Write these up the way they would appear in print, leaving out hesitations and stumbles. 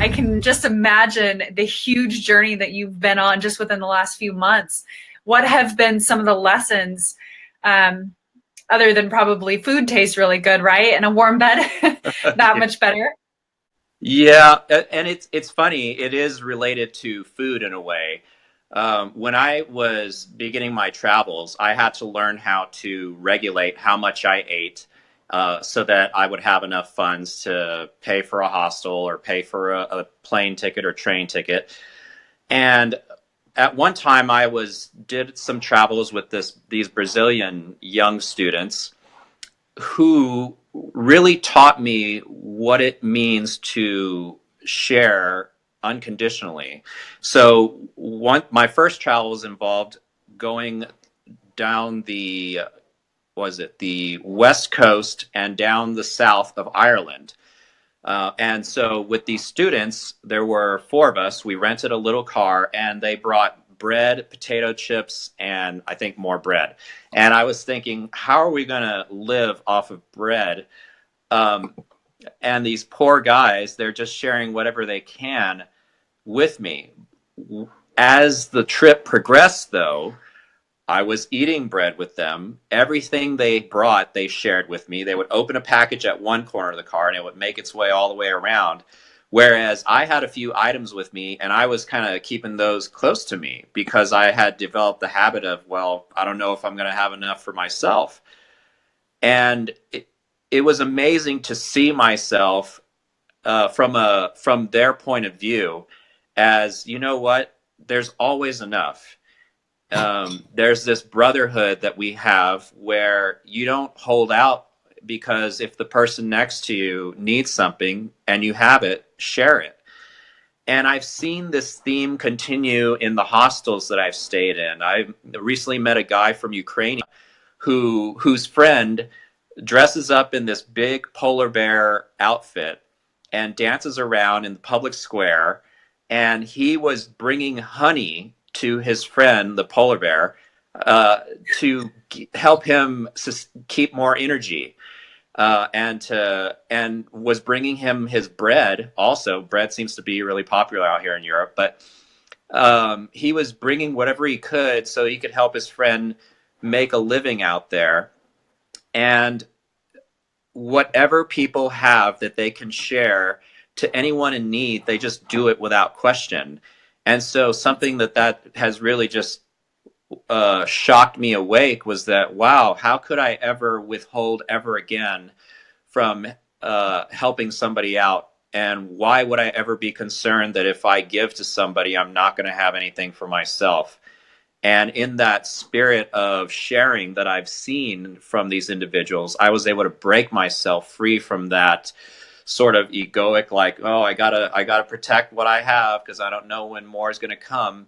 I can just imagine the huge journey that you've been on just within the last few months. What have been some of the lessons, other than probably food tastes really good, right? And a warm bed, that much better. Yeah, and it's funny. It is related to food in a way. When I was beginning my travels, I had to learn how to regulate how much I ate, so that I would have enough funds to pay for a hostel or pay for a plane ticket or train ticket. And at one time, I was did some travels with these Brazilian young students who really taught me what it means to share unconditionally. So my first travels involved going down the west coast and down the south of Ireland. And so with these students, there were four of us. We rented a little car, and they brought bread, potato chips, and I think more bread. And I was thinking, how are we going to live off of bread? Um, and these poor guys, they're just sharing whatever they can with me. As the trip progressed, though, I was eating bread with them. Everything they brought, they shared with me. They would open a package at one corner of the car and it would make its way all the way around. Whereas I had a few items with me and I was kind of keeping those close to me because I had developed the habit of, well, I don't know if I'm going to have enough for myself. And it was amazing to see myself from their point of view as, you know what, there's always enough. There's this brotherhood that we have where you don't hold out, because if the person next to you needs something and you have it, share it. And I've seen this theme continue in the hostels that I've stayed in. I recently met a guy from Ukraine whose friend dresses up in this big polar bear outfit and dances around in the public square. And he was bringing honey to his friend, the polar bear, uh, to help him keep more energy. And was bringing him his bread. Also, bread seems to be really popular out here in Europe, but he was bringing whatever he could so he could help his friend make a living out there. And whatever people have that they can share to anyone in need, they just do it without question. And so something that has really just shocked me awake was that, wow, how could I ever withhold ever again from helping somebody out? And why would I ever be concerned that if I give to somebody, I'm not going to have anything for myself? And in that spirit of sharing that I've seen from these individuals, I was able to break myself free from that sort of egoic, like, oh, I gotta protect what I have because I don't know when more is going to come.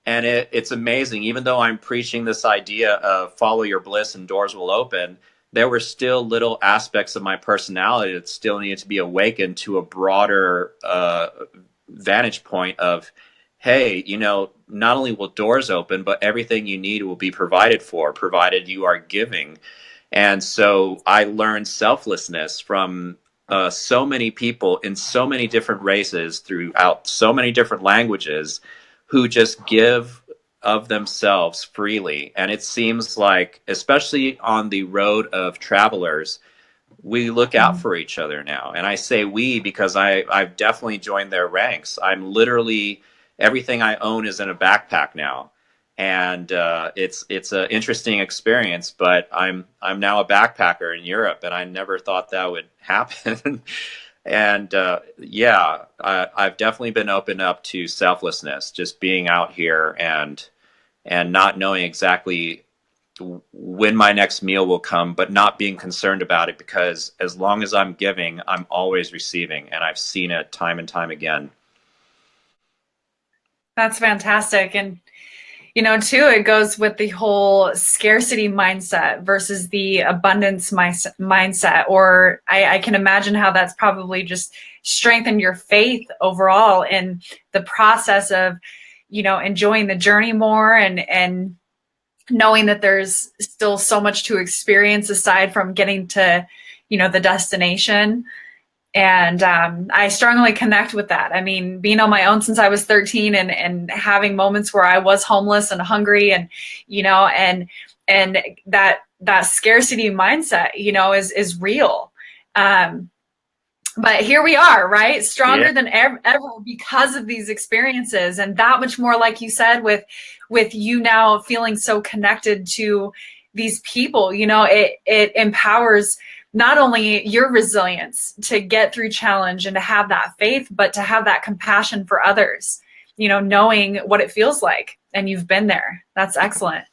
And it's amazing. Even though I'm preaching this idea of follow your bliss and doors will open, there were still little aspects of my personality that still needed to be awakened to a broader vantage point of, hey, not only will doors open, but everything you need will be provided for, provided you are giving. And so I learned selflessness from so many people in so many different races throughout so many different languages who just give of themselves freely. And it seems like, especially on the road of travelers, we look out for each other now. And I say we because I've definitely joined their ranks. I'm literally, everything I own is in a backpack now. And it's an interesting experience, but I'm now a backpacker in Europe, and I never thought that would happen. And yeah, I've definitely been opened up to selflessness, just being out here and not knowing exactly when my next meal will come, but not being concerned about it, because as long as I'm giving, I'm always receiving, and I've seen it time and time again. That's fantastic. And, too, it goes with the whole scarcity mindset versus the abundance mindset. Or I can imagine how that's probably just strengthened your faith overall in the process of, enjoying the journey more and knowing that there's still so much to experience aside from getting to, the destination. And I strongly connect with that. I mean, being on my own since I was 13, and having moments where I was homeless and hungry, and, and that scarcity mindset, is real. But here we are, right? Stronger than ever because of these experiences, and that much more, like you said, with you now feeling so connected to these people. It empowers not only your resilience to get through challenge and to have that faith, but to have that compassion for others, knowing what it feels like, and you've been there. That's excellent.